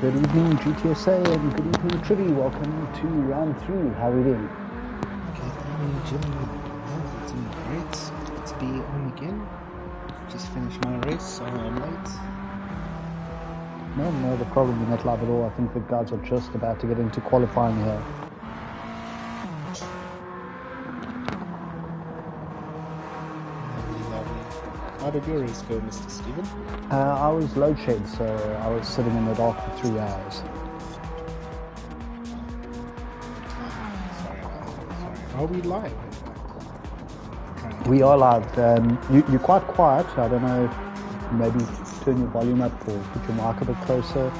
Good evening, GTSA, and good evening, Trivi. Welcome to round 3. How are we doing? Good evening, Jimmy. Oh, it's doing great. Good to be on again. Just finished my race. Sorry I'm late. No, the problem with NetLive at all. I think the guys are just about to get into qualifying here. Lovely. How did your race go, Mr. Steven? I was load shed, so I was sitting in the dark for 3 hours. Sorry. Are we live? We are live. You're quite quiet. I don't know, maybe turn your volume up or put your mic a bit closer.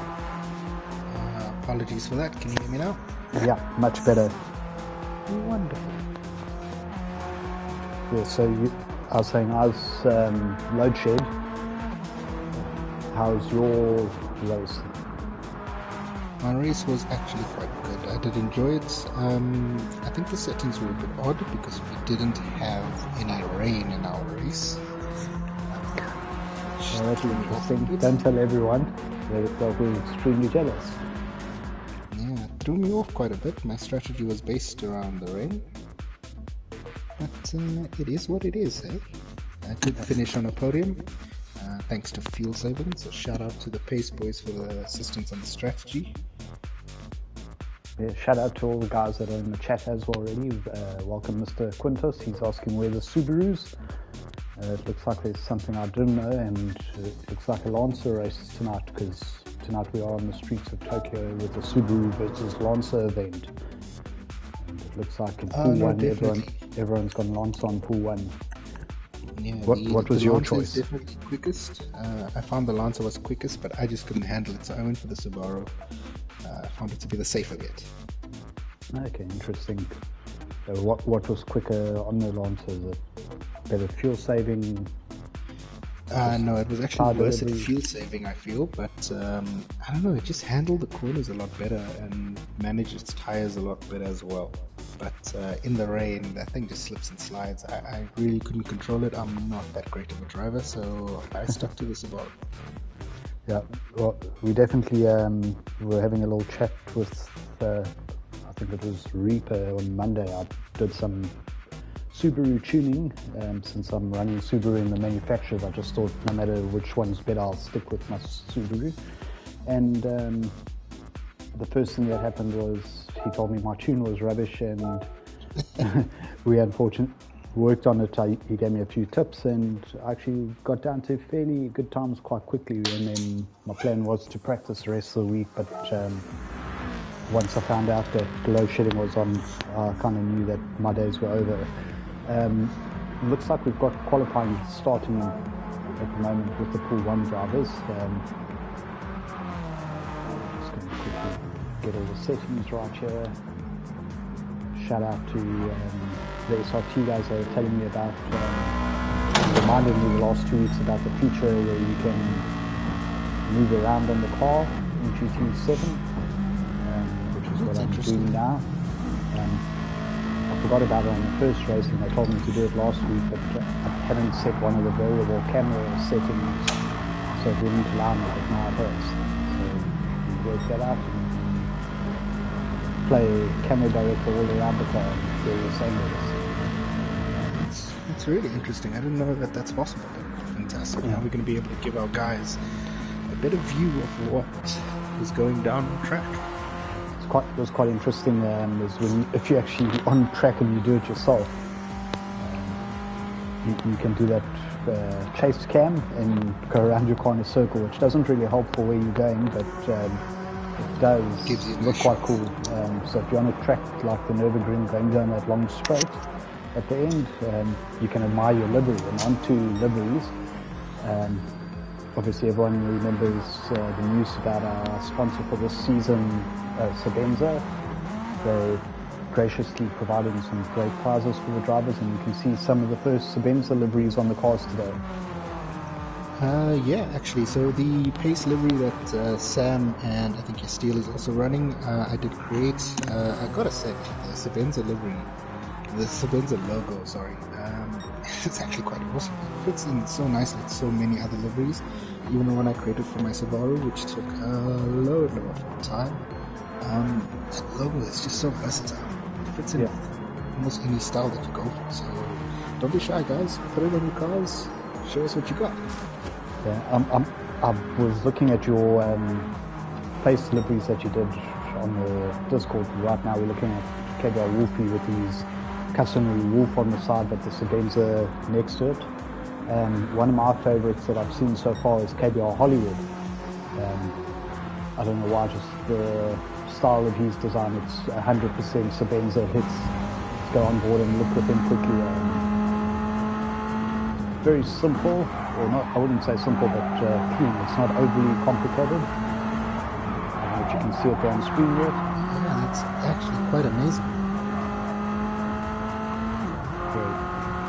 Apologies for that. Can you hear me now? Yeah, much better. Wonderful. Yeah, so I was saying I was load shed. How's your race? My race was actually quite good. I did enjoy it. I think the settings were a bit odd because we didn't have any rain in our race. That's interesting. Don't tell everyone. They'll be extremely jealous. Yeah, it threw me off quite a bit. My strategy was based around the rain. But it is what it is, eh? I did finish on a podium, thanks to fuel saving. So shout out to the Pace Boys for the assistance on the strategy. Yeah, shout out to all the guys that are in the chat as well already. Welcome Mr. Quintus. He's asking where the Subarus. It looks like there's something I didn't know, and it looks like a Lancer race tonight, because tonight we are on the streets of Tokyo with the Subaru versus Lancer event. And it looks like in Pool 1 everyone's gone Lancer on Pool 1. Yeah, what was your choice? Definitely quickest. I found the Lancer was quickest, but I just couldn't handle it, so I went for the Subaru. I found it to be the safer bet. Okay, interesting. What was quicker on the Lancer? Is it better fuel saving? No, it was actually worse at fuel saving, I feel, but I don't know, it just handled the corners a lot better and managed its tires a lot better as well. But in the rain, that thing just slips and slides. I really couldn't control it. I'm not that great of a driver, so I stuck to the Subaru. Yeah, well, we definitely were having a little chat with, I think it was Reaper on Monday. I did some Subaru tuning, since I'm running Subaru in the manufacturers. I just thought no matter which one's better, I'll stick with my Subaru. And the first thing that happened was he told me my tune was rubbish, and we unfortunately worked on it. He gave me a few tips, and I actually got down to fairly good times quite quickly. And then my plan was to practice the rest of the week, but once I found out that load shedding was on, I kind of knew that my days were over. Looks like we've got qualifying starting at the moment with the Pool 1 drivers. Just going to quickly get all the settings right here. Shout out to the SRT guys that are telling me about, reminded me the last 2 weeks about the feature where you can move around on the car in GT7, which is what I'm doing now. I forgot about it on the first race, and they told me to do it last week, but I hadn't set one of the variable camera settings, so it didn't allow me, but now it has. So you work that out and play camera director all around the car and various angles. It's really interesting. I didn't know that that's possible. Fantastic. Yeah. Now we're going to be able to give our guys a better view of what is going down on track. It was quite interesting, is if you're actually on track and you do it yourself, you can do that chase cam and go around your car in a circle, which doesn't really help for where you're going, but it does look quite cool. So if you're on a track like the Nürburgring going down that long straight, at the end you can admire your livery, and onto liveries. Obviously everyone remembers the news about our sponsor for this season, Sabenza. They're graciously providing some great prizes for the drivers, and you can see some of the first Sabenza liveries on the cars today. Yeah, actually, so the Pace livery that Sam and I think your Steel is also running, I did create. I gotta say, the Sabenza livery, the Sabenza logo, sorry, it's actually quite awesome. It fits in so nicely with so many other liveries. Even the one I created for my Subaru, which took a load of time. That logo is just so versatile. It fits in almost any style that you go for. So don't be shy, guys. Put it on your cars. Show us what you got. Yeah, I was looking at your face liveries that you did on the Discord. Right now we're looking at KBR Wolfie with his customary wolf on the side, but the Sebenza next to it. One of my favorites that I've seen so far is KBR Hollywood. I don't know why, just the style of his design, it's 100% Sebenza hits. Let's go on board and look with him quickly. Very simple, or not, I wouldn't say simple, but clean. It's not overly complicated. I don't know if you can see it there on screen yet. Yeah, that's actually quite amazing.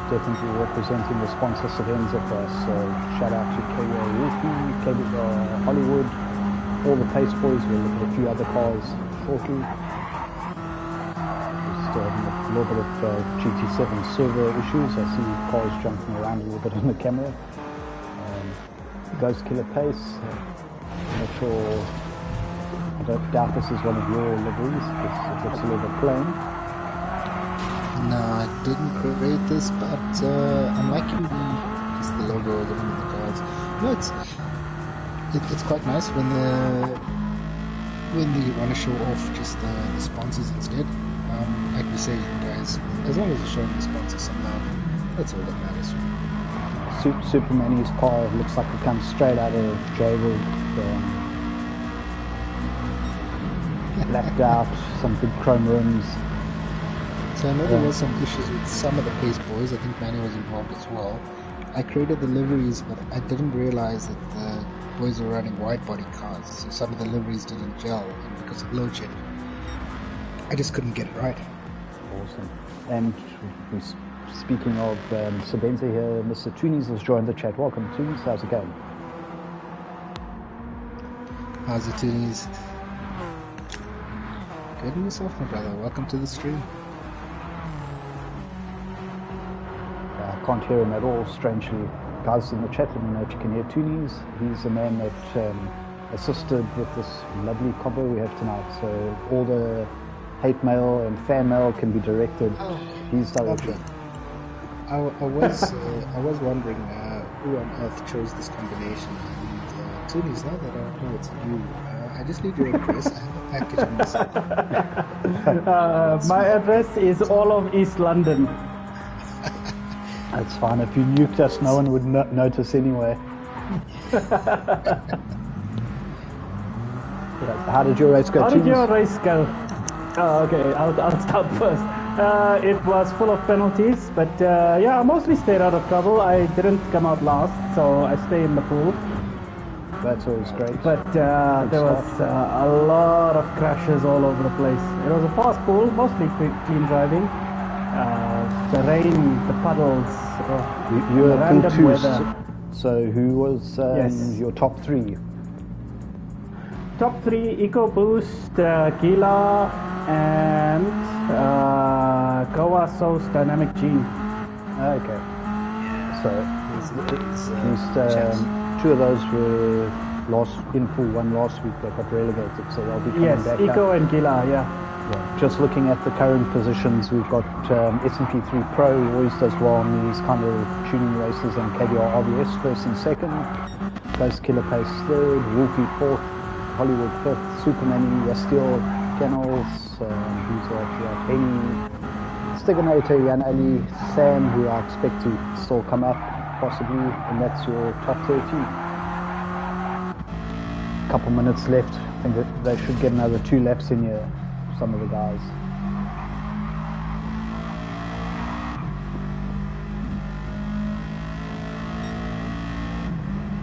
Definitely representing the sponsor Sebenza for us. So shout out to KBR Wolfie, KBR Hollywood, all the Pace Boys. We'll look at a few other cars shortly. Still having a little bit of GT7 server issues. I see cars jumping around a little bit on the camera. Ghost Killer Pace. I'm not sure. I don't doubt this is one of your liveries. It looks a little bit plain. No, I didn't create this, but I'm liking just the logo of the cars. No, it's quite nice when you want to show off just the sponsors instead. Like we say, guys, as long as you're showing the sponsors some love, that's all that matters. Superman's car looks like it comes straight out of Jabil. Blacked out, some big chrome rims. So I know there was some issues with some of the Pace Boys. I think Manny was involved as well. I created the liveries, but I didn't realize that the boys were running wide body cars, so some of the liveries didn't gel, and because of load shedding, I just couldn't get it right. Awesome. And speaking of Sebenza here, Mr. Toonies has joined the chat. Welcome, Toonies. How's it going? How's it, Toonies? Good and yourself, my brother. Welcome to the stream. I can't hear him at all, strangely. Guys in the chat, let me know if you can hear Toonies. He's the man that assisted with this lovely combo we have tonight. So all the hate mail and fan mail can be directed his direction. I was wondering who on earth chose this combination. And Toonies, now that I know it's you, I just need your address. I have a package on this. My address is all of East London. That's fine. If you nuked us, no one would notice anyway. How did your race go? How did your race go? Oh, okay, I'll start first. It was full of penalties, but yeah, I mostly stayed out of trouble. I didn't come out last, so I stay in the pool. That's always great. But there was a lot of crashes all over the place. It was a fast pool, mostly clean driving. The rain, the puddles, you were random pool weather. So who was your top three? Top three: EcoBoost, Gila, and Goa Sauce Dynamic G. Okay. So at least two of those were in pool one last week. They got relegated, so they'll be coming back. Yes, Eco up. and Gila, yeah. Just looking at the current positions, we've got S&P3 Pro, who always does well in these kind of tuning races, and KBR RBS first and second, Ghost Killer Pace third, Wolfie fourth, Hollywood fifth, Superman, Yasteel, Kennels, who's that? Henny, Stiganator, Jan Ali, Sam, who I expect to still come up, possibly, and that's your top 13. Couple minutes left. I think that they should get another 2 laps in here. Some of the guys.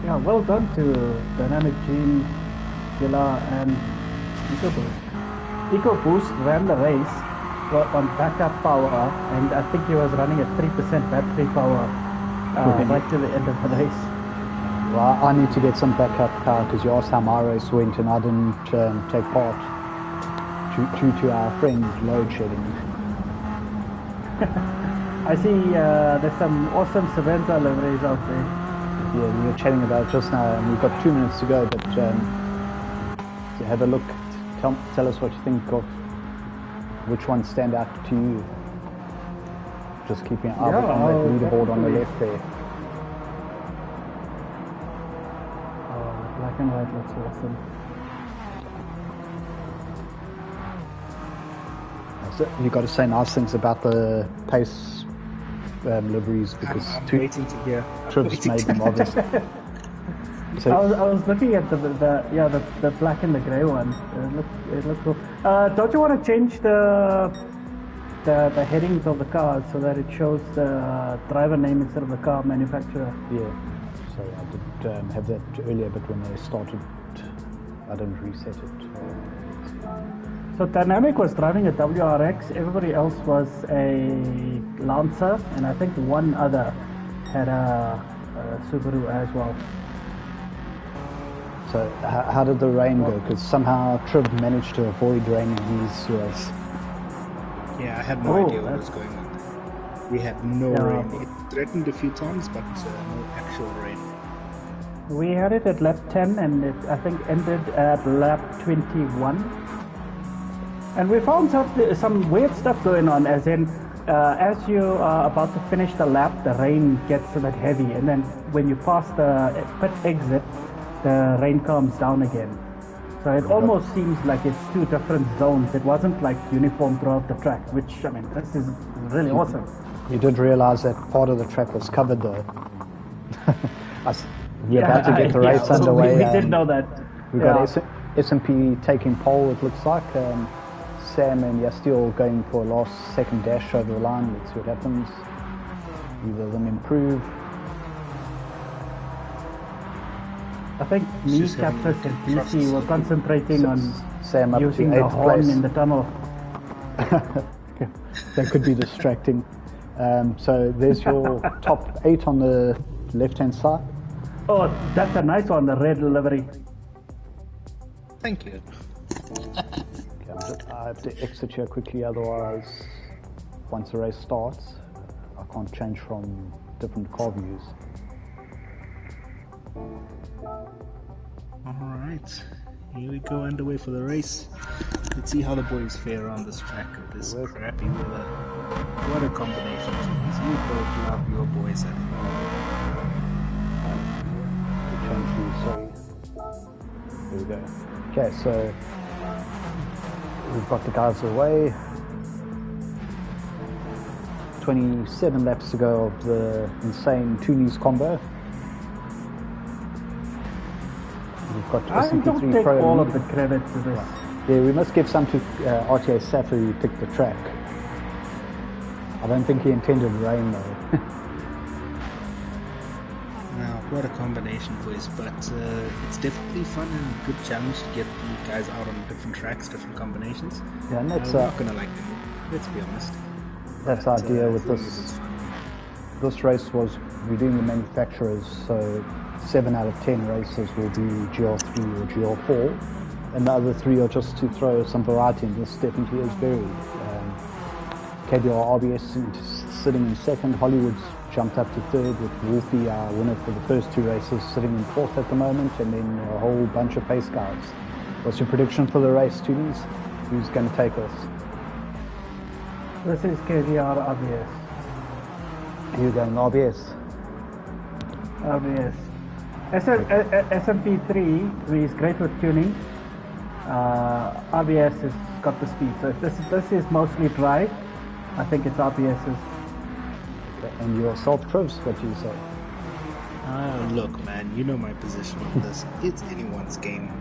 Yeah, well done to Dynamic Gene, Gila, and EcoBoost. EcoBoost ran the race on backup power, and I think he was running at 3% battery power right to the end of the race. Well, I need to get some backup power because you asked how my race went and I didn't take part. Due to our friend load shedding. I see there's some awesome Savenza liveries out there. Yeah, we were chatting about it just now, and we've got 2 minutes to go, but have a look. Tell us what you think of which ones stand out to you. Just keeping an eye on that leaderboard on the left there. Oh, black and white looks awesome. So you got to say nice things about the pace liveries, because I'm waiting to hear. trips made them obvious. So I was looking at the black and the grey one. It looked cool. Don't you want to change the headings of the cars so that it shows the driver name instead of the car manufacturer? Yeah. Sorry, I did have that earlier, but when they started, I didn't reset it. So Dynamic was driving a WRX. Everybody else was a Lancer, and I think one other had a Subaru as well. So how did the rain go? Because somehow Triv managed to avoid rain in his race. Yeah, I had no idea what was going on. We had no rain. It threatened a few times, but no actual rain. We had it at lap 10, and it, I think, ended at lap 21. And we found some weird stuff going on, as in, as you are about to finish the lap, the rain gets a bit heavy, and then when you pass the pit exit, the rain calms down again. So it almost seems like it's two different zones. It wasn't like uniform throughout the track, which, I mean, this is really awesome. You did realize that part of the track was covered though. We're about to get the race underway. We did know that. We've got S&P taking pole, it looks like. Sam and Yastiel going for a last second dash over the line. Let's see what happens. Either of them improve. I think me, Captus, and DC were concentrating on Sam up using to the 8th horn place. in the tunnel. That could be distracting. So there's your top 8 on the left-hand side. Oh, that's a nice one, the red livery. Thank you. I have to exit here quickly, otherwise once the race starts I can't change from different car views. Alright, here we go, underway for the race. Let's see how the boys fare on this track with this crappy weather. What a combination. You both love your boys, I think. Change view, sorry. Here we go. Okay, so we've got the guys away. 27 laps to go of the insane Tunis combo. We've got I S&P don't 3 take Pro all lead. of the credit to this. Yeah, we must give some to RTA Safa who picked the track. I don't think he intended rain though. Now, what a combination, boys, but it's definitely fun and a good challenge to get the guys out on different tracks, different combinations. Yeah, and that's we're not going to like them, let's be honest. That's the idea with this. This race was, we're doing the manufacturers, so 7 out of 10 races will be GR3 or GR4, and the other 3 are just to throw some variety, and this definitely is varied. KDR RBS sitting in second, Hollywood's jumped up to third with Wolfie, our winner for the first 2 races, sitting in fourth at the moment, and then a whole bunch of pace guys. What's your prediction for the race, Toonies? Who's going to take us? This is KDR RBS. You're going RBS. RBS. SMP3 is great with tuning. RBS has got the speed. So if this is mostly dry, I think it's RBS's. Okay. And yourself, Trivs, what do you say? Look, man, you know my position on this. It's anyone's game.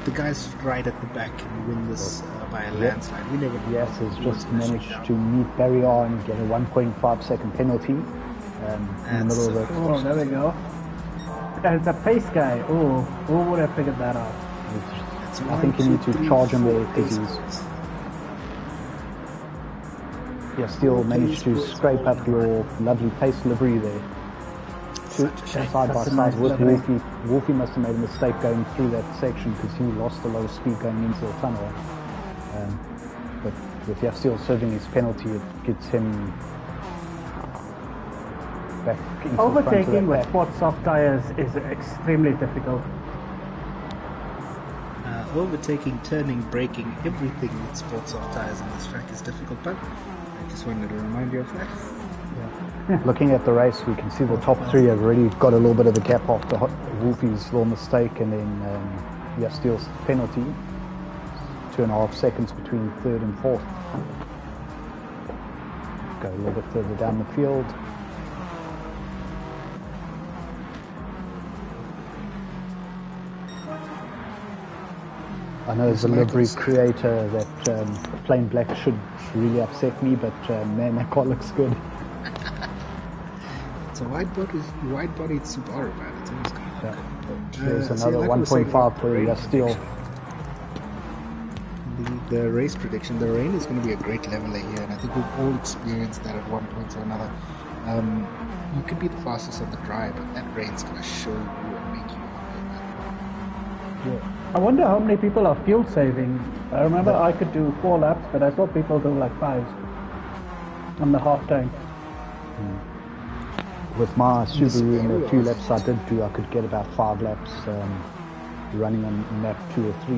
The guys right at the back can win this by a landslide. We never. Yes, has just managed to meet barrier and get a 1.5 second penalty in the middle of the. Oh, there we go. And it's a pace guy. Oh, who would have figured that out? I think you need to charge him there because he's. Yeah, still managed to scrape up your lovely pace livery there. Side by side with Wolfie. Wolfie must have made a mistake going through that section because he lost a lot of speed going into the tunnel. But with Yastiel serving his penalty, it gets him back into Overtaking the with sport soft tires is extremely difficult. Overtaking, turning, braking, everything with sports soft tires on this track is difficult, but I just wanted to remind you of that. Yeah. Looking at the race, we can see the top three have already got a little bit of a gap after Wolfie's little mistake, and then Steele's penalty. 2.5 seconds between third and fourth. Go a little bit further down the field. I know as a livery creator that plain black should really upset me, but man, that car looks good. It's a wide-bodied Subaru, man. It's always going to look good. There's another 1.5 for Steele. The race prediction, the rain is going to be a great leveler here, and I think we've all experienced that at one point or another. You could be the fastest on the dry, but that rain's going to show you and make you yeah. I wonder how many people are fuel saving. I remember I could do 4 laps, but I saw people do like 5 on the half tank. With my Subaru and the few laps I did do, I could get about 5 laps running on lap 2 or 3,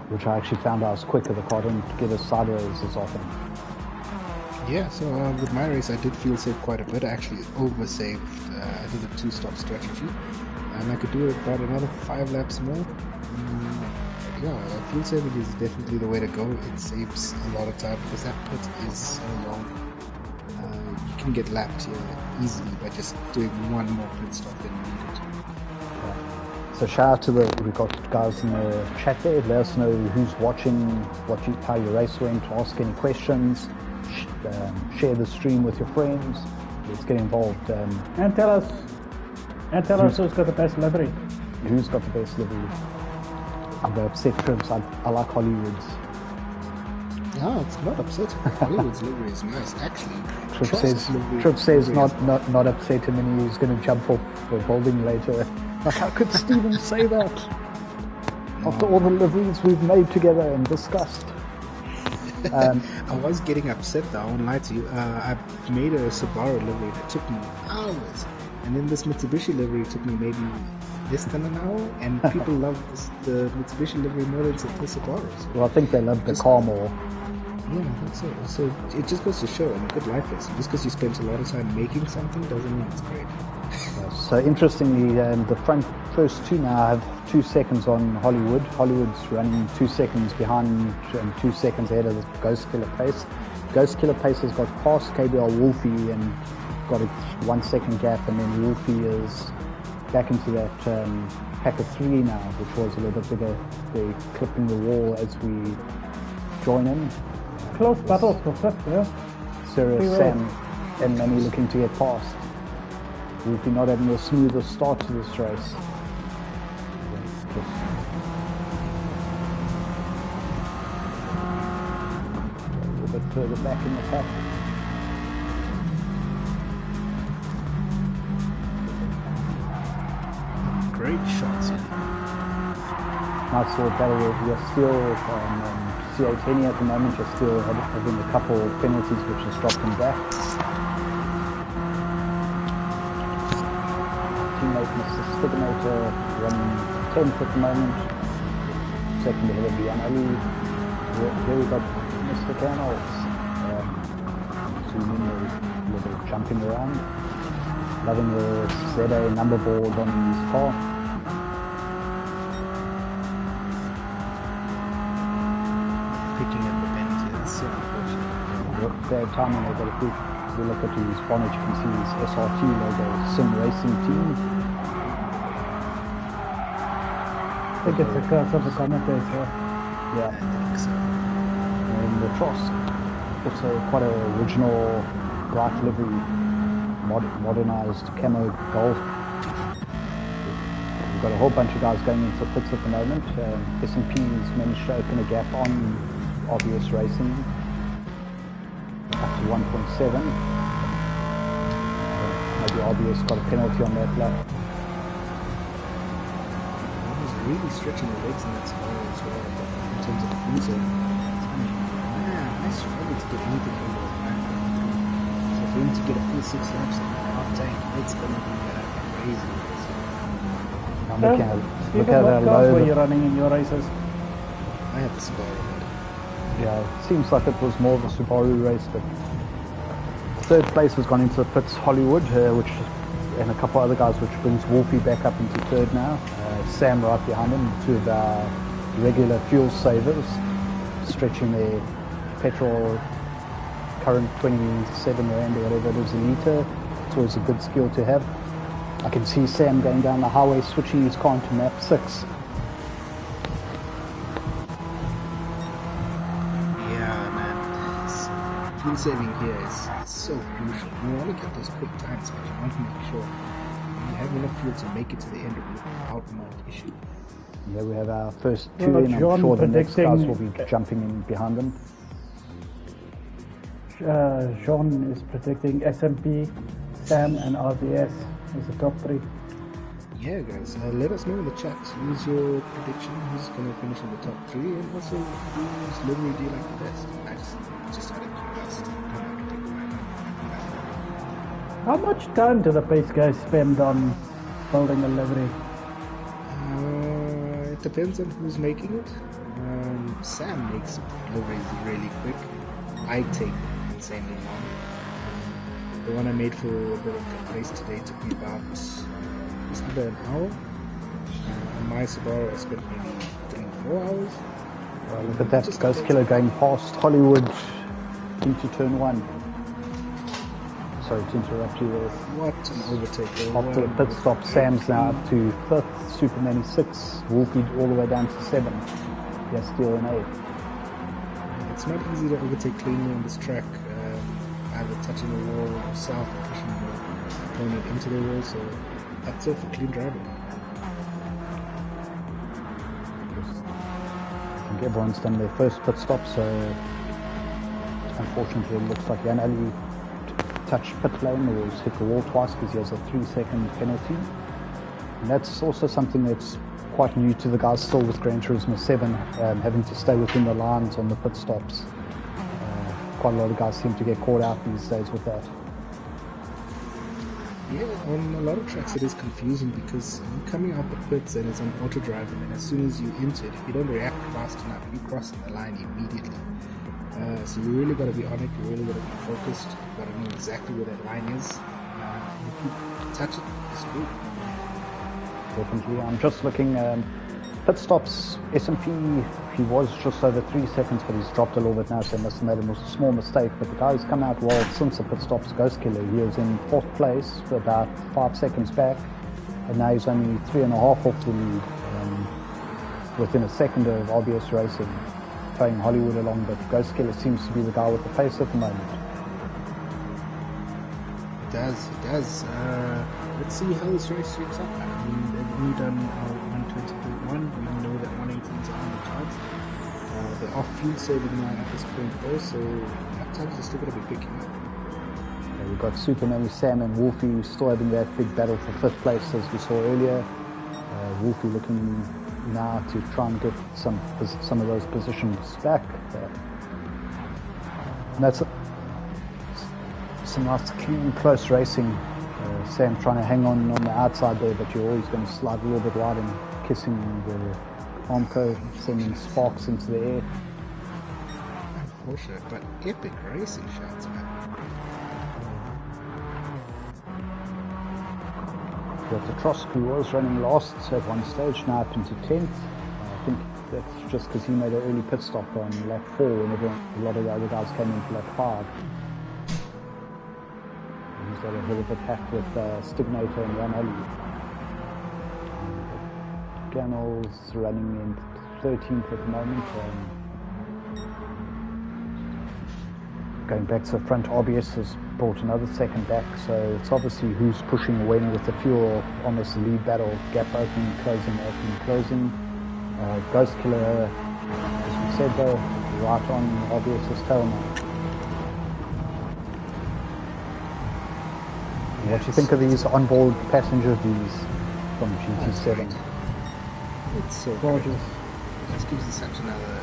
which I actually found I was quicker. The car didn't get as sideways as often. Yeah, so with my race I did fuel save quite a bit. I actually over-saved. I did a 2-stop strategy, and I could do about another 5 laps more. Yeah, fuel saving is definitely the way to go. It saves a lot of time because that pit is so long. You can get lapped here easily by just doing one more pit stop than you needed. So shout out to we've got guys in the chat there. Let us know who's watching, how your race went, ask any questions, share the stream with your friends. Let's get involved. And tell us who's got the best livery. Who's got the best livery? I'm the upset Trips. I like Hollywood's. No, it's not upset. Hollywood's livery is nice, actually. Tripp says not upset him, and he's going to jump off the building later. Like, how could Steven say that? After all the liveries we've made together and discussed. I was getting upset though, I won't lie to you. I made a Subaru livery that took me hours. And then this Mitsubishi livery took me maybe less than an hour. And people love the Mitsubishi livery more than the Subarus. Well, I think they love the car more. Yeah, I think so. So it just goes to show, and a good life lesson. Just because you spent a lot of time making something doesn't mean it's great. So interestingly, the first two now have 2 seconds on Hollywood. Hollywood's running 2 seconds behind and 2 seconds ahead of the Ghost Killer Pace. Ghost Killer Pace has got past KBR Wolfie and got a 1 second gap, and then Wolfie is back into that pack of 3 now, which was a little bit bigger. They're clipping the wall as we join in. Close battle for 5th, yeah. Sarah, Sam, and Manny looking to get past. Wolfie not having the smoothest start to this race. A little bit further back in the pack. Great shots, yeah. Nice little battle with your Steele C8 at the moment. You're still having a couple of penalties which has dropped him back. Teammate Mr. Stigmator running 10th at the moment. Second ahead of Jan Ali. Here we got Mr. Canals. Zooming a little jumping around. Loving the ZA number board on his car. Picking up the penalty, that's so unfortunate. Bad timing. They've got a quick we look at his bonnet, you can see his SRT logo, Sim Racing Team. I think it's a curse of the commentator. Yeah. I think so. And the Tross, also quite an original bright livery, modernized camo gold. We've got a whole bunch of guys going into pits at the moment. S&P's managed to open a gap on obvious racing up to 1.7. Maybe obvious got a penalty on that lap. He's really stretching the legs in that spot as well, in terms of cruising. Man, I struggle to get anything over the back. So for him to get a full 6 laps, tank. It's going to be crazy. Look at what cars were you running in your races? I had the Subaru. Yeah, it seems like it was more of a Subaru race, but third place has gone into Fitz Hollywood, and a couple other guys, which brings Wolfie back up into third now. Sam right behind him, two of our regular fuel savers, stretching their petrol current 27 rand or whatever it is a litre. It's always a good skill to have. I can see Sam going down the highway, switching his car into map 6. Fuel saving here is so crucial. You want to get those quick times, but you want to make sure you have enough fuel to make it to the end without no issue. Yeah, we have our first two in. I'm sure the next guys will be jumping in behind them. Jean is predicting SMP, Sam and RDS as the top 3. Yeah, guys, let us know in the chat who's your prediction, who's going to finish in the top 3, and also whose livery do you like the best. I just had it. How much time do the pace guys spend on building a livery? It depends on who's making it. Sam makes liveries really quick. I take insanely long. The one I made for the race today took me about just under an hour. On my Subaru I spent maybe 3-4 hours. Look at that Ghost Killer going past Hollywood into turn 1. Sorry to interrupt you there. What an overtake. After the pit stop, Sam's now up to 5th, Superman is 6th, Wolfie all the way down to 7th. Yes, still in 8th. It's not easy to overtake cleanly on this track, either touching the wall yourself or pushing the opponent into the wall, so that's all for clean driving. I think everyone's done their first pit stop, so unfortunately it looks like Jan Ali touched pit lane or has hit the wall twice because he has a 3-second penalty. And that's also something that's quite new to the guys still with Gran Turismo 7, having to stay within the lines on the pit stops. Quite a lot of guys seem to get caught out these days with that. Yeah, on a lot of tracks it is confusing because you're coming out the pits and it's on auto drive, and then as soon as you enter it, if you don't react fast enough, you're crossing the line immediately. So you really got to be on it, you really got to be focused, you got to know exactly where that line is. If you touch it, it's good. Definitely. I'm just looking, pit stops, SMP, he was just over 3 seconds, but he's dropped a little bit now, so he must have made a small mistake. But the guy's come out well since the pit stops, Ghost Killer. He was in 4th place, about 5 seconds back, and now he's only 3.5 off the lead, within a second of RBS Racing, towing Hollywood along, but Ghost Killer seems to be the guy with the pace at the moment. It does. Let's see how this race shapes up. I mean, they've only done 120.1. We know that 118s are on the cards. They're off fuel saving now at this point though, so at times they're still going to be picking up. Yeah, we've got Superman, Sam and Wolfie still having that big battle for 5th place as we saw earlier. Wolfie looking now to try and get some of those positions back. And that's some nice clean, close racing. Sam trying to hang on the outside there, but you're always going to slide a little bit wide and kissing the Armco, sending sparks into the air. Unfortunate, but epic racing shots, man. Got the Trosk, who was running last at one stage, now up into 10th. I think that's just because he made an early pit stop on lap 4 when a lot of the other guys came in for lap 5. He's got a bit of a pack with Stignator and Jan Ali. Ganel's running in 13th at the moment. Going back to the front, RBS has brought another second back, so it's obviously who's pushing when with the fuel on this lead battle. Gap opening, closing. Ghost Killer, as we said though, right on RBS's tail now. What do you think of these onboard passenger views from GT7? It's so gorgeous. It just gives us such another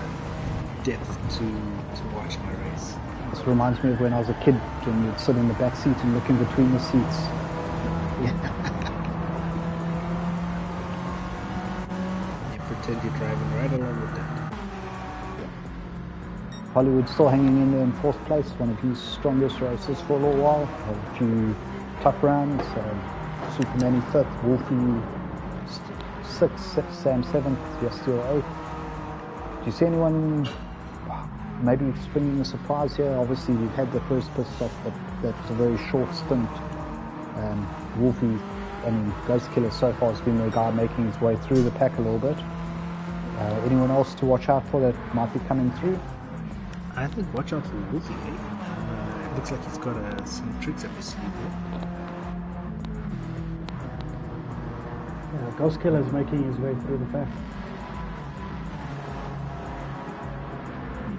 depth to watch my race. This reminds me of when I was a kid, when you'd sit in the back seat and look in between the seats. You pretend you're driving right along with that. Hollywood's still hanging in there in 4th place, one of his strongest races for a little while. A few tough rounds. Superman 5th, Wolfie 6th, Sam 7th, Yasteel 8th. Do you see anyone maybe springing a surprise here? Obviously, we've had the first pit stop, but that's a very short stint. Wolfie, Ghost Killer so far has been the guy making his way through the pack a little bit. Anyone else to watch out for that might be coming through? I think watch out for Wolfie. It looks like he's got some tricks up his sleeve there. Yeah, Ghost Killer is making his way through the pack.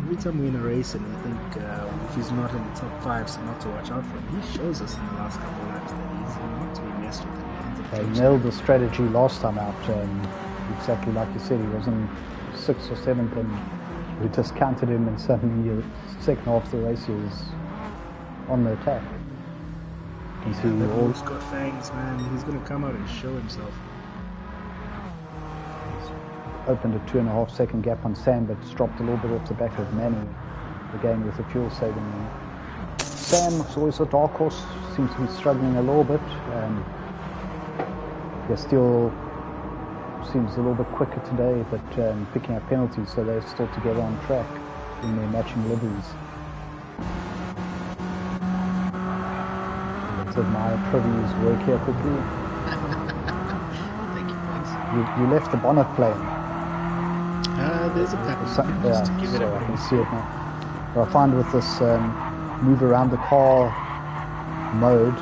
Every time we're in a race and we think Wolfie's not in the top 5, so not to watch out for him, he shows us in the last couple of laps that he's not to be messed with. He nailed the strategy last time out. Exactly like you said, he was in 6th or 7th and we discounted him, and suddenly the second half of the race he was on the attack. You see, the Wolf's got fangs, man. He's going to come out and show himself. He's opened a 2.5 second gap on Sam, but it's dropped a little bit off the back of Manny, again with the fuel saving. Sam is always a dark horse, seems to be struggling a little bit. Still seems a little bit quicker today, but picking up penalties, so they're still together on track in their matching liveries. Let's admire Trivia's work here quickly. Thank you, boys. You left the bonnet playing. There's a couple Yeah, to give it so I can see it now. But I find with this move around the car mode,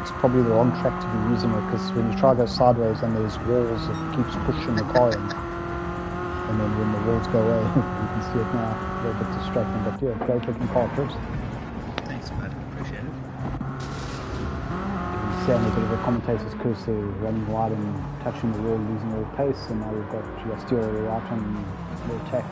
it's probably the wrong track to be using it, because when you try to go sideways and there's walls, it keeps pushing the car in. And then when the walls go away, you can see it now, a little bit distracting. But yeah, great looking car, Chris. Thanks, bud. Appreciate it. You see on a bit of a commentator's curse there, running wide and touching the wall, losing all pace, and now we've got Yasteel right on the attack.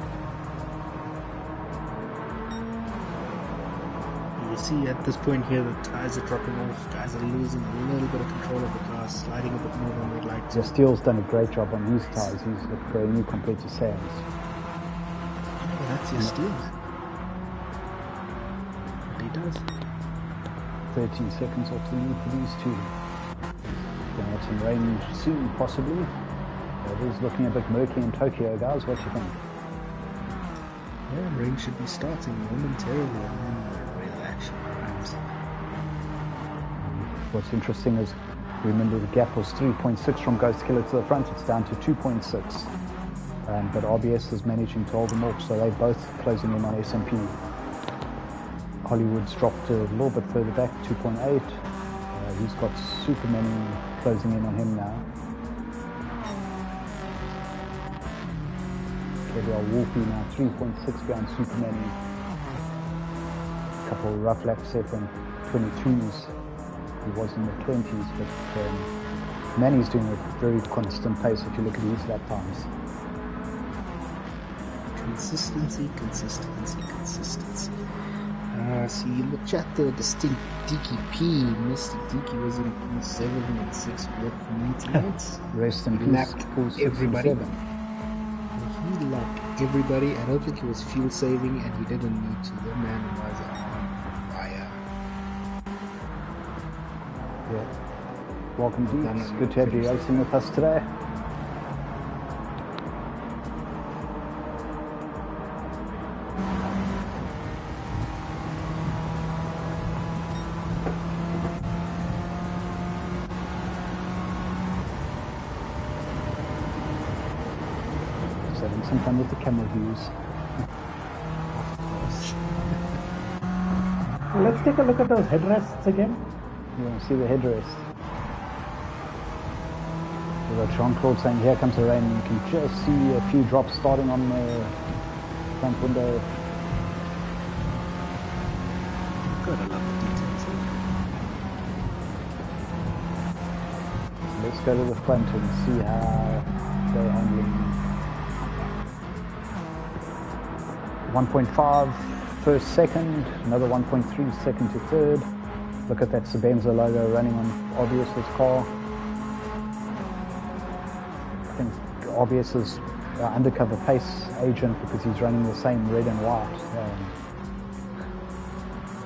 You see at this point here, the tyres are dropping off, guys are losing a little bit of control of the car, sliding a bit more than they'd like to. Yasteel's done a great job on his tyres. He's looked very new compared to Sam's. Yeah, that's Yasteel. What he does. 13 seconds off the lead for these two. Going to have some rain soon, possibly. It is looking a bit murky in Tokyo, guys. What do you think? Yeah, rain should be starting momentarily, and then real action arrives. What's interesting is, remember the gap was 3.6 from Ghost Killer to the front. It's down to 2.6. But RBS is managing to hold them off, so they're both closing in on SMP. Hollywood's dropped a little bit further back, 2.8. He's got Superman closing in on him now. KBR Wolfie now 3.6 behind Superman. A couple of rough laps there from 22s. He was in the 20s, but Manny's doing a very constant pace if you look at his lap times. Consistency, consistency, consistency. See, in the chat there, distinct DKP, Mr. DK was in 7 and 6 with maintenance. Rest in He peace. lapped everybody. He lapped everybody. I don't think he was fuel saving, and he didn't need to. The man was on fire. Yeah. Welcome, Deeks. Good to have you racing with us today. Having some fun with the camera views. Well, let's take a look at those headrests again. You want to see the headrest? We've got Jean-Claude saying, here comes the rain. You can just see a few drops starting on the front window. Gotta love the details. Let's go to the front and see how they're handling. 1.5 first, second, another 1.3 second to third. Look at that Sabenza logo running on RBS's car. I think RBS is undercover pace agent because he's running the same red and white.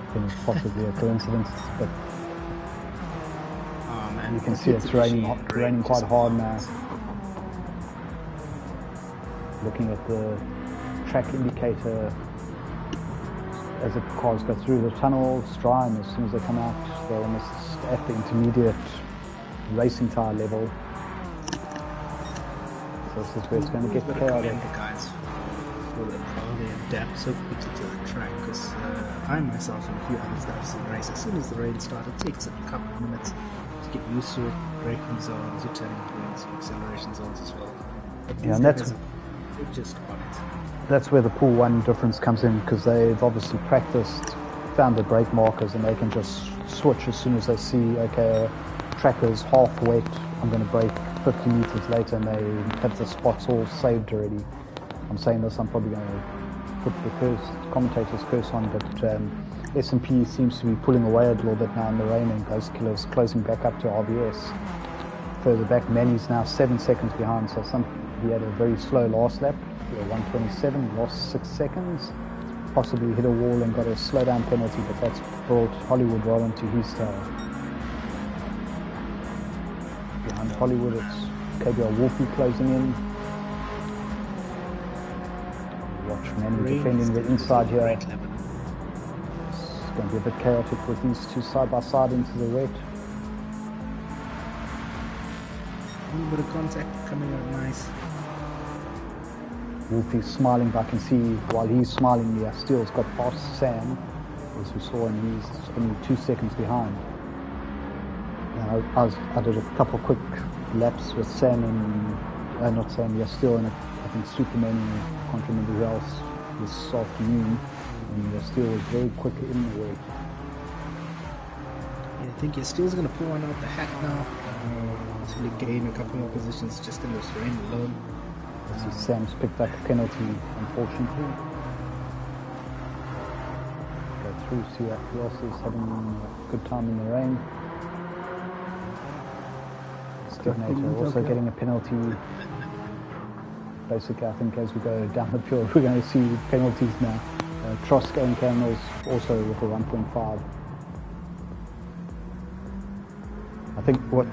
I think it's possibly a coincidence, but you can see it's raining quite hard now. Looking at the track indicator as the cars go through the tunnel, it's dry, and as soon as they come out, they're almost at the intermediate racing tyre level. So this is where it's going to get chaotic. The guys for how they adapt so quickly to the track, because I myself and a few others that I've seen race, as soon as the rain started, it takes a couple of minutes to get used to it, braking zones, your turning points, your acceleration zones as well. Yeah, and that's just on it. That's where the Pool 1 difference comes in, because they've obviously practiced, found the brake markers, and they can just switch as soon as they see, okay, track is half wet, I'm going to brake 50 meters later, and they have the spots all saved already. I'm saying this, I'm probably going to put the commentator's curse on, but S&P seems to be pulling away a little bit now in the rain, and Ghost Killer's closing back up to RBS. Further back, Manny's now 7 seconds behind, so he had a very slow last lap, 127, lost 6 seconds, possibly hit a wall and got a slowdown penalty, but that's brought Hollywood well into his tail. Behind Hollywood, it's KBR Wolfie closing in. Watch Manny defending the inside here. It's going to be a bit chaotic with these two side by side into the wet. A little bit of contact coming out nice. Wolfie's smiling, but I can see while he's smiling, Steele's got past Sam, as we saw, and he's only 2 seconds behind. I did a couple quick laps with Sam and, not Sam, Steele, and I think Superman, I can't remember who else, this afternoon, and Steele was very quick in the wet. Yeah, I think Steele's going to pull one out the hat now. Actually gain a couple more positions just in this rain alone. I see Sam's picked up a penalty, unfortunately. Go through, see who else is having a good time in the rain. Stignator also getting a penalty. Basically, I think as we go down the field, we're going to see penalties now. Troska and Camels also with a 1.5. I think what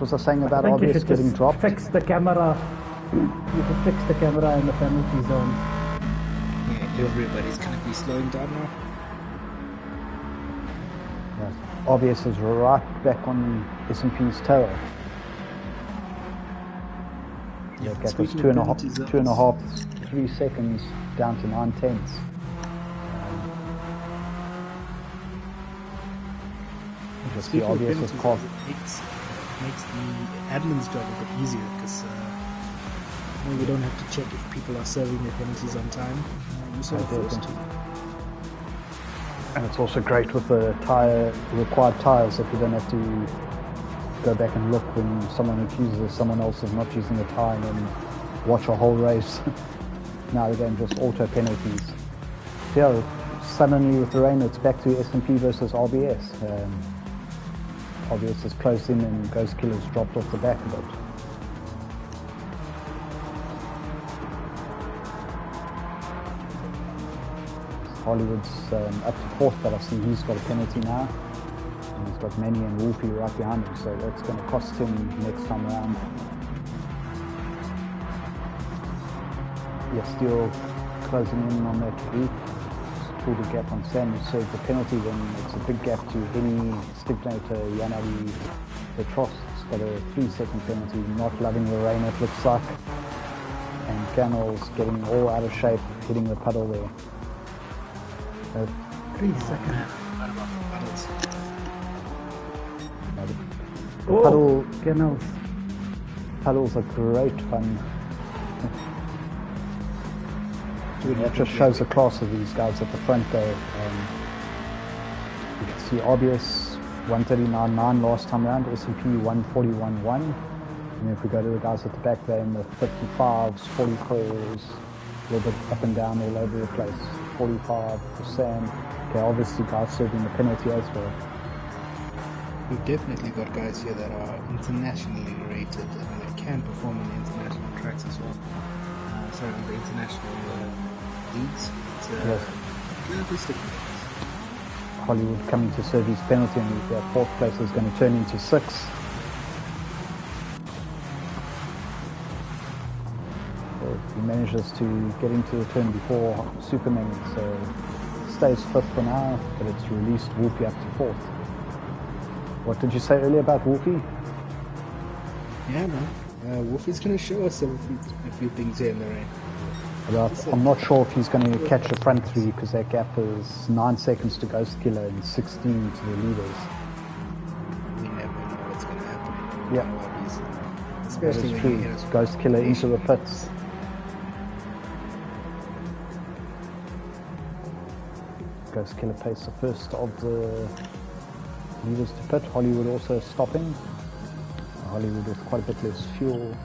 was I saying about RBS getting dropped? Fix the camera. You can fix the camera in the penalty zone. Yeah, everybody's going to be slowing down now. Yes. RBS is right back on S&P's tail. Yeah, that was 2.5, 3 seconds down to 9/10. Just the RBS was caught. Makes the admin's job a bit easier, because we don't have to check if people are serving their penalties on time. You're sort of forced to. And it's also great with the required tyres, that we don't have to go back and look when someone accuses someone else of not using the tyre and then watch a whole race. Now again, just auto penalties. Yeah, suddenly with the rain, it's back to S&P versus RBS. RBS is close in and Ghost Killer's dropped off the back a bit. Hollywood's up to 4th, but I see he's got a penalty now. And he's got Manny and Wolfie right behind him, so that's going to cost him next time around. Yeah, Steele closing in on that group. Pulled a gap on Sam, who served the penalty, then it's a big gap to Henny, Stignator, Yanavi, the Trost's got a 3-second penalty, not loving the rain it looks like. And Cannell's getting all out of shape, hitting the puddle there. 3 seconds. Puddles are great fun. That just shows the class of these guys at the front though. You can see RBS 139.9 last time around, S&P 141.1. And if we go to the guys at the back, they're in the 55s, 44s, a little bit up and down all over the place. 45 for Sam. Okay, obviously guys serving the penalty as well. We've definitely got guys here that are internationally rated and they can perform on the international tracks as well. Sorry, on the international leagues. Yes. Realistic. Hollywood coming to serve his penalty, and the fourth place is going to turn into 6. So he manages to get into the turn before Superman, so stays 5th for now, but it's released Wolfie up to 4th. What did you say earlier about Wolfie? Yeah, man. Wolfie's going to show us a few things here in the rain. I'm not sure if he's going to catch the front 3 because that gap is 9 seconds to Ghost Killer and 16 to the leaders. We never know what's going to happen. Yeah. Especially that when is you true. Ghost Killer into the pits. Ghost Killer pace the first of the leaders to pit. Hollywood also stopping. Hollywood with quite a bit less fuel.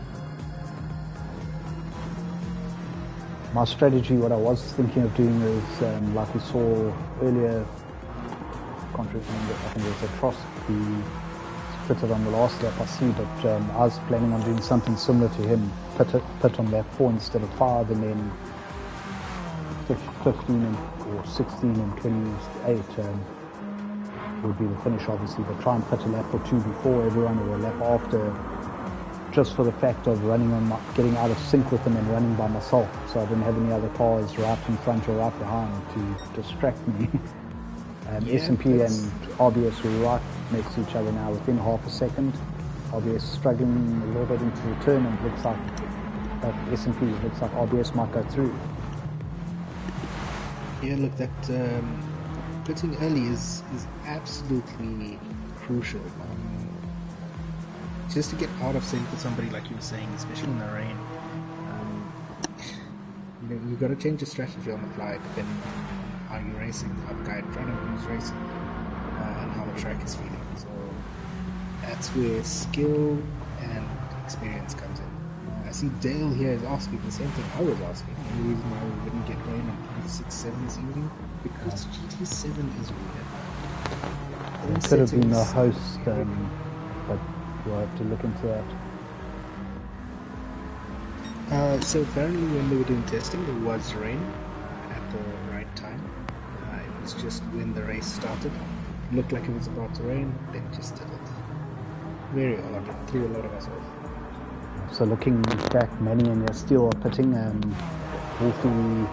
My strategy, what I was thinking of doing is, like we saw earlier, I think it was a Trost, he pitted on the last lap I see, but I was planning on doing something similar to him, pit on lap 4 instead of 5, and then 15 or 16 and 28 would be the finish obviously, but try and pit a lap or 2 before everyone or a lap after, just for the fact of getting out of sync with them and running by myself, so I didn't have any other cars right in front or right behind to distract me. S&P and RBS were right next to each other now within half a second. RBS struggling a little bit into the turn, and looks like S&P looks like RBS might go through. Yeah, look, that pitting early is absolutely crucial. Just to get out of sync with somebody, like you were saying, especially in the rain. You've got to change your strategy on the fly depending on how you're racing, how the guy in front of you is racing, and how the track is feeling. So that's where skill and experience comes in. I see Dale here is asking the same thing I was asking. The reason why we wouldn't get rain on 26.7 this evening, because GT7 is weird. It could have been the host, but we'll have to look into that. So apparently when they were doing testing, there was rain at the right time. It was just when the race started. It looked like it was about to rain, then it just didn't. Very odd. It threw a lot of us off. So looking back, Manny and Steele are pitting, Wolfie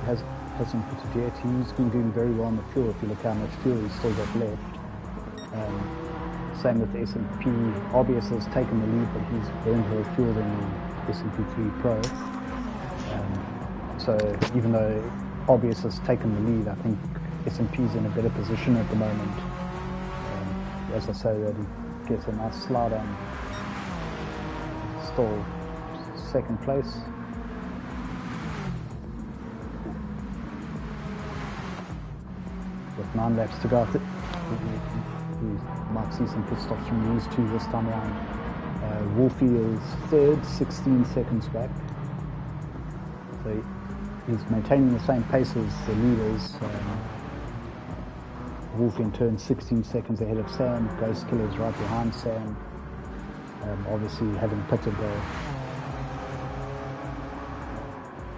hasn't pitted yet. He's been doing very well on the fuel. If you look how much fuel he's still got left. Same with the S&P. RBS has taken the lead, but he's burned more fuel than the S&P 3 Pro. So even though RBS has taken the lead, I think S&P is in a better position at the moment. As I say, that he gets a nice slide on. Still second place. With 9 laps to go. We might see some pit stops from these two this time around. Wolfie is third, 16 seconds back. So he's maintaining the same pace as the leaders. Wolfie in turn 16 seconds ahead of Sam. Ghost Killer is right behind Sam. Obviously having pitted there.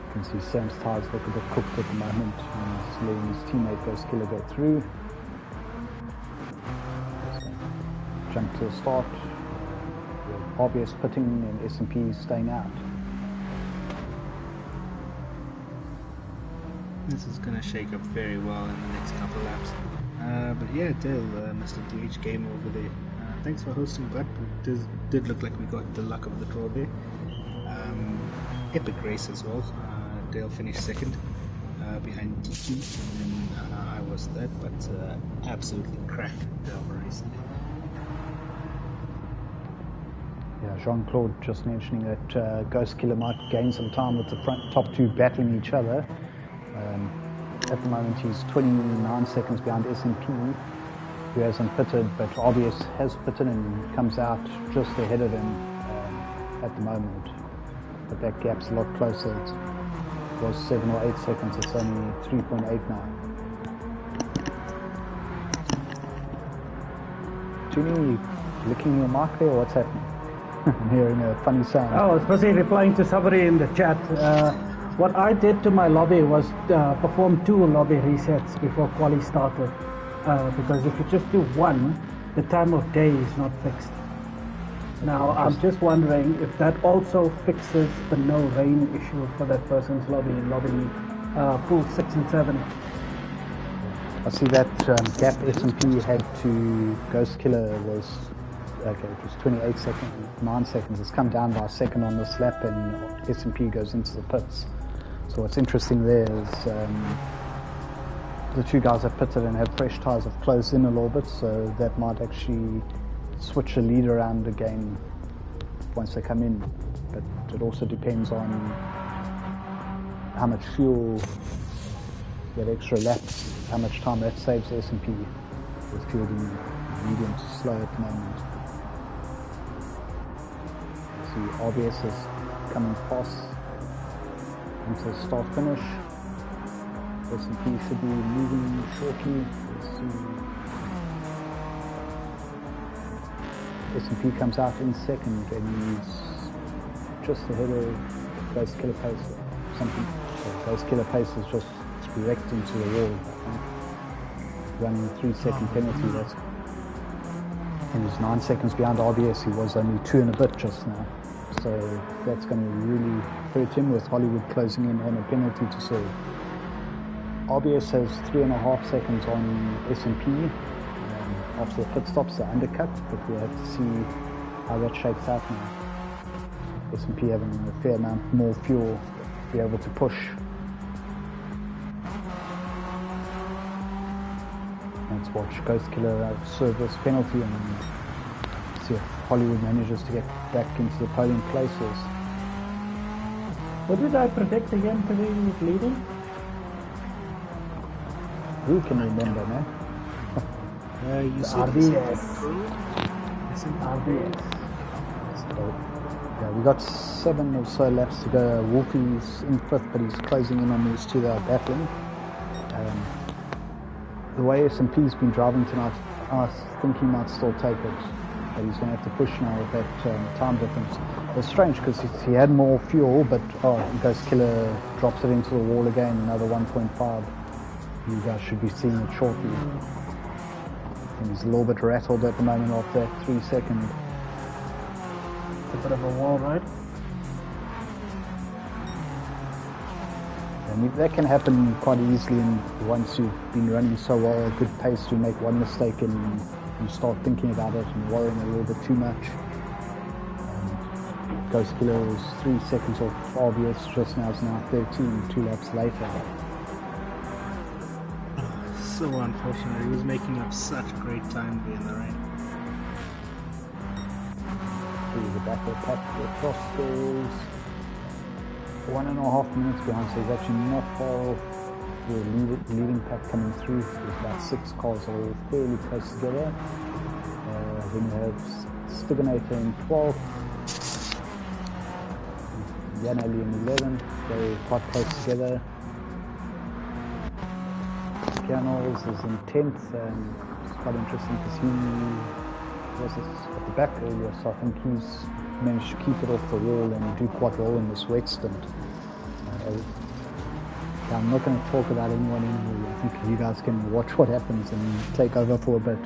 You can see Sam's tyres look a bit cooked at the moment. He's letting his teammate Ghost Killer go through. Jump to the start, obvious pitting and S&P staying out. This is going to shake up very well in the next couple of laps. But yeah, Dale, Mr. DH game over there. Thanks for hosting, bud. It did look like we got the luck of the draw there. Epic race as well. Dale finished second behind DQ, and then I was third, but absolutely cracked Dale race there. Yeah, Jean-Claude just mentioning that Ghost Killer might gain some time with the top two battling each other. At the moment he's 29 seconds behind S&P, who hasn't pitted, but RBS has pitted and comes out just ahead of him at the moment. But that gap's a lot closer. It's was 7 or 8 seconds. It's only 3.8 now. Jimmy, licking your mic there, or what's happening? I'm hearing a funny sound. Oh, I was busy replying to somebody in the chat. What I did to my lobby was perform 2 lobby resets before quali started. Because if you just do one, the time of day is not fixed. Now, I'm just wondering if that also fixes the no rain issue for that person's lobby in lobby pool 6 and 7. I see that gap S&P had to Ghost Killer was, okay, it was 28 seconds, 9 seconds. It's come down by a second on this lap, and S&P goes into the pits. So what's interesting there is the 2 guys that pitted and had fresh tyres have closed in a little bit, so that might actually switch the lead around again once they come in. But it also depends on how much fuel, that extra laps, how much time that saves the S&P with fuel being medium to slow at the moment. See, RBS is coming fast into the start finish. S&P should be moving shortly. Let's see. S&P comes out in second and he's just ahead of Ghost Killer Pace or something. So Ghost Killer Pace is just direct into the wall, I think. Running a 3-second penalty, that's, and he's 9 seconds behind RBS. He was only 2 and a bit just now. So that's going to really hurt him with Hollywood closing in on a penalty to serve. RBS has 3.5 seconds on S&P. After the pit stops, the undercut, but we'll have to see how that shakes out now. S&P having a fair amount more fuel to be able to push. Let's watch Ghost Killer serve this penalty and see if Hollywood manages to get back into the podium places. What did I predict again to be leading? Who can remember, man? You said RBS. RBS. So, yeah, we got 7 or so laps to go. Wolfie's in 5th, but he's closing in on these 2 that are battling. The way S&P's been driving tonight, I think he might still take it, but he's going to have to push now with that time difference. It's strange because he had more fuel, but Ghost Killer drops it into the wall again, another 1.5. You guys should be seeing it shortly. And he's a little bit rattled at the moment after that 3 second. It's a bit of a wall ride. And that can happen quite easily, and once you've been running so well, a good pace, you make one mistake and you start thinking about it and worrying a little bit too much. Ghost Killer was 3 seconds off RBS just now, is now 13, 2 laps later. So unfortunate. He was making up such great time in the rain. Through the back of the pack, across goes 1.5 minutes behind, so he's actually not far off the leading pack coming through. There's about 6 cars all fairly close together. Then you have Stiganator in 12th, Yanali in 11th, they're quite close together. Canals is in 10th, and it's quite interesting because he was at the back earlier, so I think he's managed to keep it off the wall and do quite well in this wet stint. I'm not going to talk about anyone anymore. I think you guys can watch what happens and take over for a bit.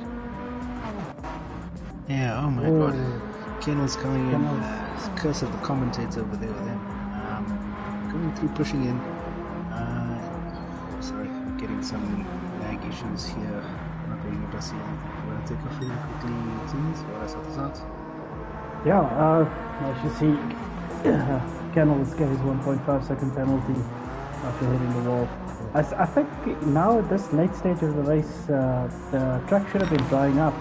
Yeah, oh my god. Kennel's coming in. Curse of the commentator over there with him. Going through, pushing in. Sorry, I'm getting some lag issues here. Not being able to see anything. You want to take a few quickly, teams? What are sort of thoughts? Yeah, as you see, Kennels gave his 1.5 second penalty after hitting the wall. I think now at this late stage of the race, the track should have been drying up.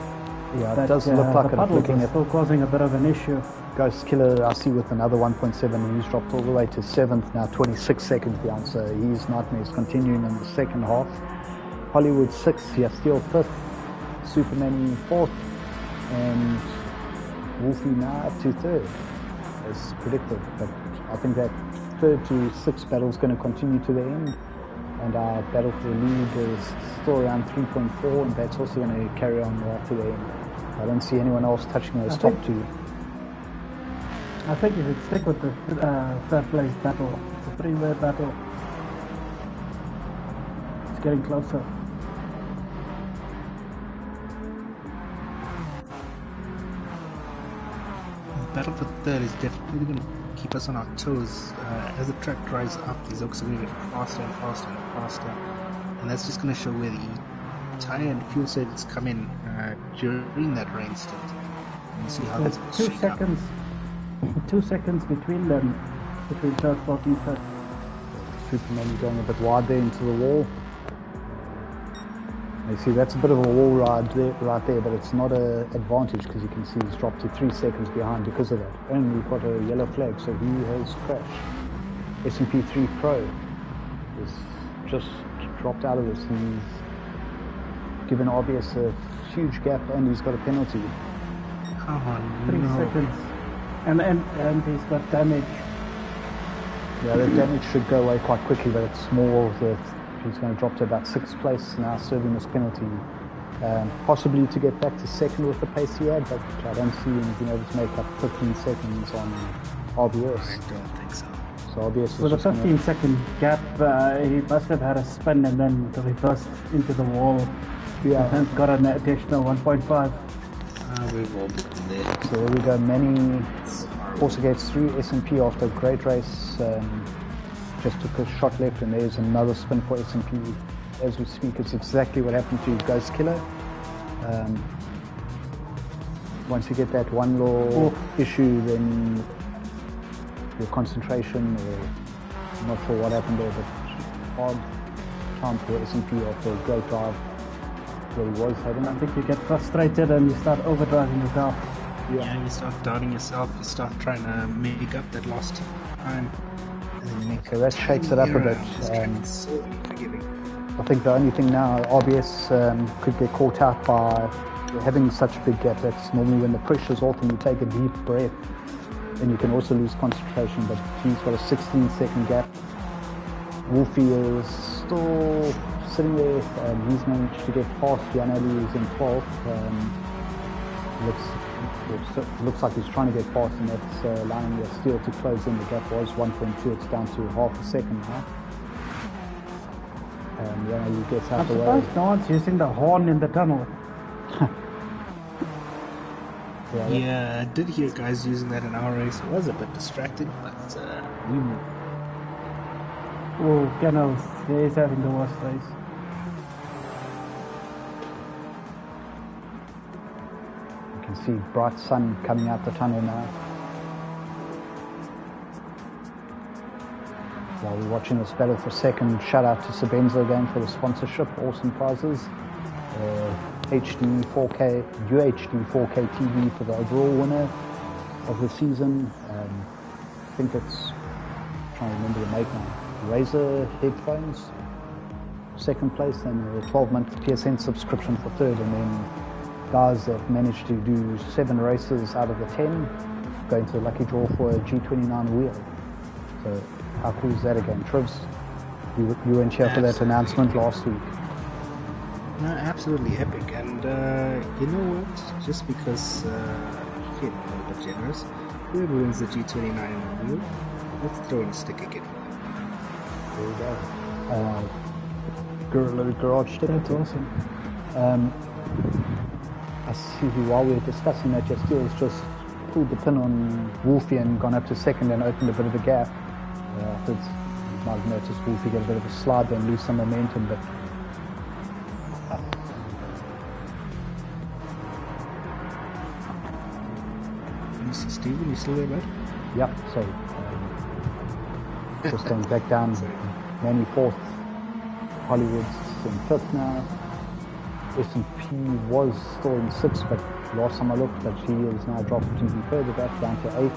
Yeah, it does look like the puddles are still causing a bit of an issue. Ghost Killer, I see with another 1.7, and he's dropped all the way to 7th now, 26 seconds behind, so his nightmare is continuing in the second half. Hollywood 6th, yeah, Steel 5th, Superman in 4th, and Wolfie now up to 3rd, as predicted. But I think that third to sixth battle is going to continue to the end, and our battle for the lead is still around 3.4, and that's also going to carry on right to the end. I don't see anyone else touching those top two. I think if you stick with the third place battle, it's a three-way battle. It's getting closer. The battle for third is definitely going to keep us on our toes. As the track drives up, these oaks are going to get faster and faster and faster, and that's just going to show where the tire and fuel savings come in during that rain stint. And you see how that's 2 seconds. 2 seconds between them, between third, fourth, and fifth. Superman going a bit wide there into the wall. You see, that's a bit of a wall ride there, right there, but it's not an advantage because you can see he's dropped to 3 seconds behind because of that. And we've got a yellow flag, so he has crashed. S&P 3 Pro is just dropped out of this. He's given RBS a huge gap and he's got a penalty. Oh, 3 seconds. And he's got damage. Yeah, the damage should go away quite quickly, but it's more that he's going to drop to about 6th place now, serving this penalty. Possibly to get back to 2nd with the pace he had, but I don't see him being able to make up 15 seconds on RBS. I don't think so. So RBS With a 15-second gap, he must have had a spin and then reversed into the wall. Yeah. And got an additional 1.5. We've all been there. So there we go. Manny also gets through S&P after a great race. Just took a shot left, and there's another spin for S&P as we speak. It's exactly what happened to Ghost Killer. Once you get that one little issue, then your concentration, or I'm not sure what happened there, but hard time for S&P after a great drive where he was heading. I think you get frustrated and you start overdriving the car. Yeah, you start doubting yourself, you start trying to make up that lost time. So that shakes it up a bit. I think the only thing now, RBS could get caught out by having such a big gap. That's normally when the pressure's off and you take a deep breath, and you can also lose concentration. But he's got a 16-second gap. Wolfie is still sitting there. He's managed to get past Janelli, who's in 12th. Looks like he's trying to get past, and that's allowing the steel to close in. The gap was 1.2, it's down to half a second now. And Janelli gets out the way. I'm surprised no one's using the horn in the tunnel. Yeah, I did hear guys using that in our race. It was a bit distracting, but we moved. Oh, Canals, he's having the worst race. You can see bright sun coming out the tunnel now. While we're watching this battle for second, shout out to Sabenza again for the sponsorship, awesome prizes. HD 4K, UHD 4K TV for the overall winner of the season. I think it's, I'm trying to remember the make now, Razer headphones, second place, and a 12-month PSN subscription for third, and then guys that managed to do 7 races out of the 10 going to the lucky draw for a G29 wheel. So how cool is that again? Trivs, you weren't here for that announcement last week. No, absolutely epic. And you know what? Just because feeling a little bit generous, whoever wins the G29 wheel, let's throw in a stick again. There we go. Garage stick. That's awesome. I see while we were discussing that, Steele's just pulled the pin on Wolfie and gone up to second and opened a bit of a gap. You might have noticed Wolfie get a bit of a slide there and lose some momentum, but Mr. Steven, you still there, bud? yep, so just going back down, Manny 4th, Hollywood's in 5th now. S&P was still in 6th, but last time I looked, but she is now dropped even further back down to 8th.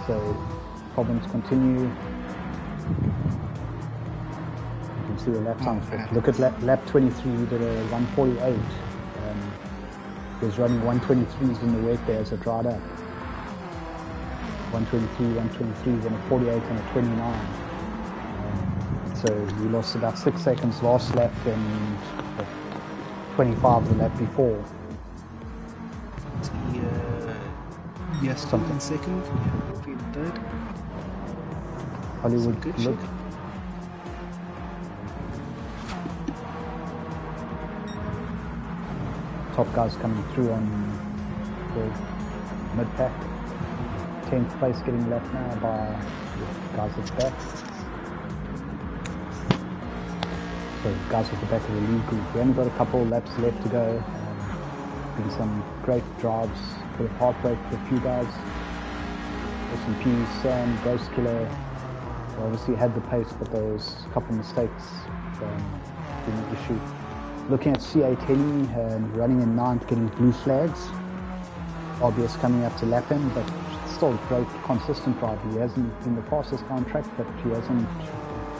So problems continue. You can see the lap times. Look at lap 23, he did a 148. He was running 123s in the wet there as it dried up. 123, 123, then a 48 and a 29. So we lost about 6 seconds last lap and 25 the lap before. Yes, something second, Wolfie in third. Hollywood good look. shit. Top guys coming through on the mid-pack. 10th place getting left now by guys at the back. So guys at the back of the lead group. We only got a couple laps left to go. Been some great drives, bit of heartbreak for a few guys. S&P, Sam, Ghost Killer. They obviously had the pace, but there was a couple of mistakes being an issue. Looking at C8 Henny, running in 9th, getting blue flags. RBS coming up to lap him, but still great, consistent driver. He hasn't been the fastest on track, but he hasn't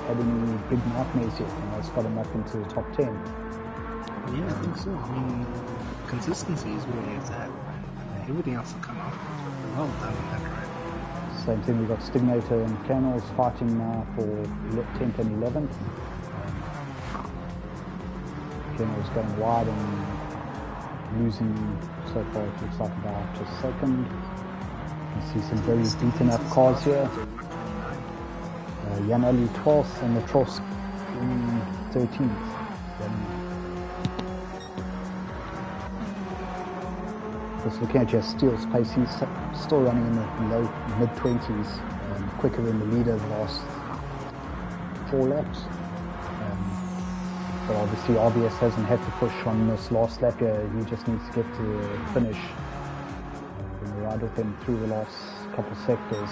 had any big nightmares yet, and that's got him up into the top 10. Yeah, I think so. I mean, consistency is where he is at. Everything else will come out. Well done on that ride. Same thing, we've got Stignator and Canals fighting now for 10th and 11th. Canals going wide and losing so far, it looks like about a second. You see some very beaten up cars here. Jan Ali 12th and the Trosk in 13th. Just looking at your Steele's pace, he's still running in the low mid-20s, quicker than the leader the last 4 laps. But obviously RBS hasn't had to push on this last lap here. He just needs to get to the finish. And ride with him through the last couple sectors.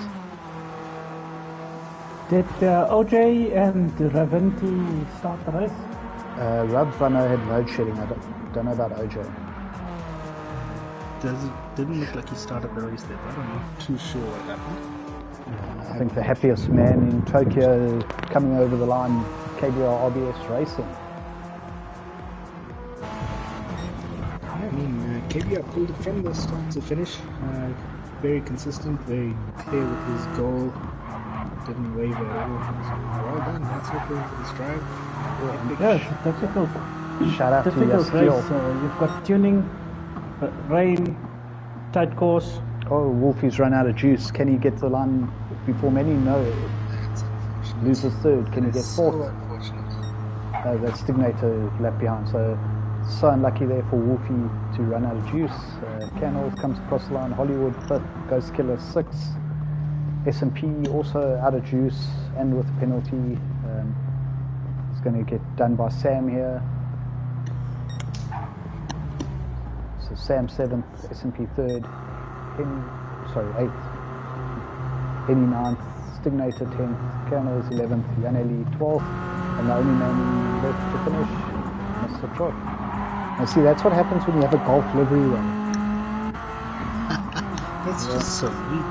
Did OJ and Ravinti start the race? Rubs, I know, had load shedding. I don't know about OJ. Didn't look like he started the race there, but I'm not too sure what happened. I think the happiest man in Tokyo coming over the line, KBR RBS Racing. I mean, KBR pulled it from the start to finish. Very consistent, very clear with his goal. Didn't waver at all. So well done. That's what going for this drive. Yes, difficult. Shout out to your Difficult skill. race. You've got tuning, rain, tight course. Oh, Wolfie's run out of juice. Can he get to the line before many? No. That's unfortunate. Loses third. Can he get fourth? So unfortunate. That's Stignator left behind. So unlucky there for Wolfie to run out of juice. Canals comes across the line. Hollywood 5th. Ghost Killer 6th. S&P also out of juice and with a penalty. It's going to get done by Sam here. So Sam 7th, S&P 3rd, 8th, Henny 9th, Stignator 10th, Canals 11th, Janelli 12th, and the only man left to finish, Mr. Troy. Now see, that's what happens when you have a golf livery run. That's just so weak.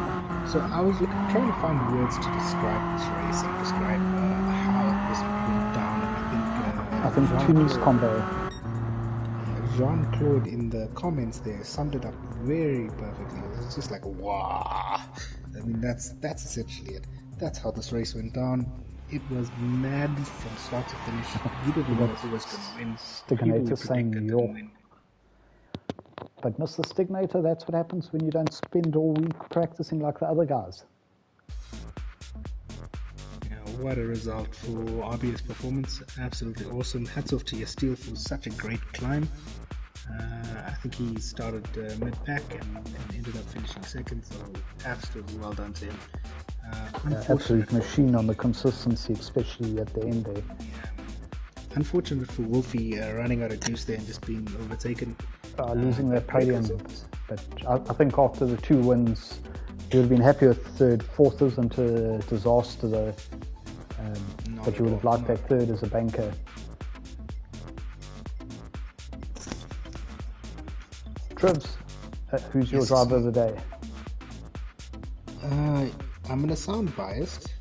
So I was trying to find words to describe this race and describe how this went down. I think Tunis combo. Jean-Claude in the comments there summed it up very perfectly. It's just like, wow. I mean, that's essentially it. That's how this race went down. It was mad from start to finish. You didn't know who was going to win. Stignator saying York. But Mr. Stignator, that's what happens when you don't spend all week practicing like the other guys. Yeah, what a result for RBS performance. Absolutely awesome. Hats off to your Steele for such a great climb. I think he started mid-pack and ended up finishing second, so absolutely well done to him. Absolute machine on the consistency, especially at the end there. Yeah. Unfortunate for Wolfie running out of juice there and just being overtaken. Losing that podium. But I think after the 2 wins, he would have been happy with third. Fourth isn't a disaster though. But you would have liked that third as a banker. Trivs, who's your driver of the day? I'm going to sound biased,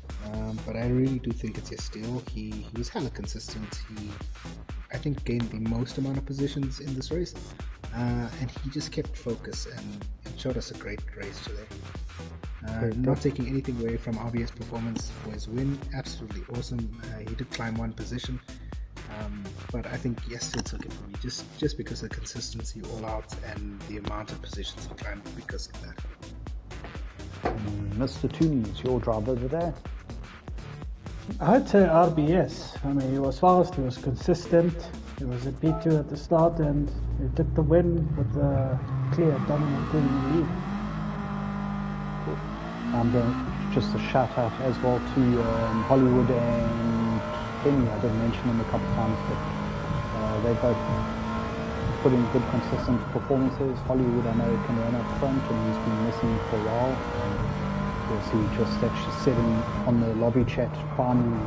but I really do think it's your Steele. He was hella consistent. He, I think, gained the most amount of positions in this race. And he just kept focus and showed us a great race today. Not taking anything away from RB's performance for his win, absolutely awesome. He did climb one position, but I think yes, still took it for me just because of the consistency all out and the amount of positions he climbed because of that. Mr. Toonies, your driver today? I'd say RBS. I mean, he was fast, he was consistent, he was a P2 at the start, and he took the win with a clear dominant lead. I'm going just a shout out as well to Hollywood and Kenny. I didn't mention them a couple of times, but they both put in good consistent performances. Hollywood, I know, can run up front and he's been missing for a while. He just actually said on the lobby chat, finally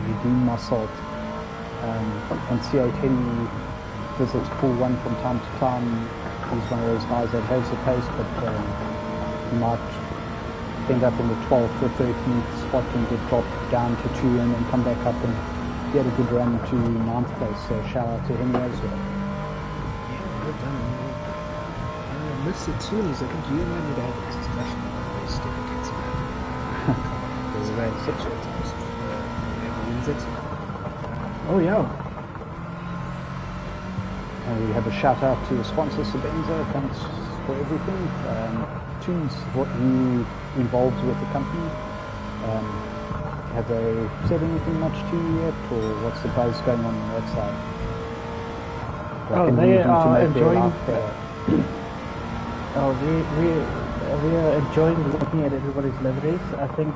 redeemed myself. On C8 Henry visits Pool 1 from time to time. He's one of those guys that has the pace, but he might end up in the 12th or 13th spot and get dropped down to 2 and then come back up, and he had a good run to 9th place, so shout out to him as well. Yeah, well done. Mr. Toonies, I think you and I need to have a discussion about those certificates, man. There's about 6 times. Wins it. Oh yeah. We have a shout out to the sponsor Sabenza, thanks for everything. Toons, what you involved with the company, have they said anything much to you yet, or what's the buzz going on that side? They are enjoying. We are enjoying looking at everybody's liveries. I think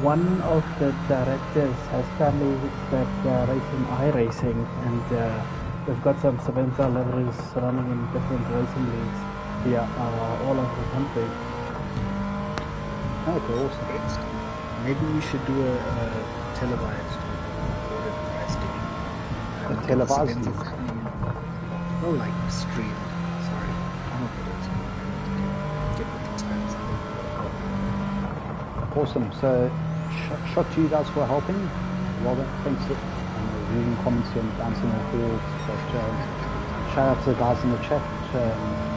one of the directors has family that race in iRacing, and we've got some Sabenza liveries running in different racing leagues. Yeah, all over the country. Okay, awesome. Maybe we should do a televised order price giving. A televised? Oh, like streamed. Sorry, I'm not good at it. Get with the times. Awesome. So, shot to you guys for helping. Well done. Thanks for reading comments and answering the calls. But shout out to the guys in the chat.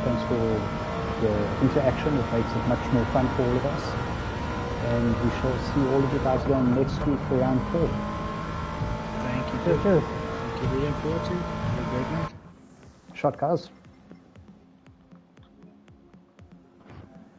Thanks for the interaction. It makes it much more fun for all of us. And we shall see all of you guys again next week for round 4. Thank you. Cheers. Thank you. Looking forward to it. Have a great night. Shot, guys.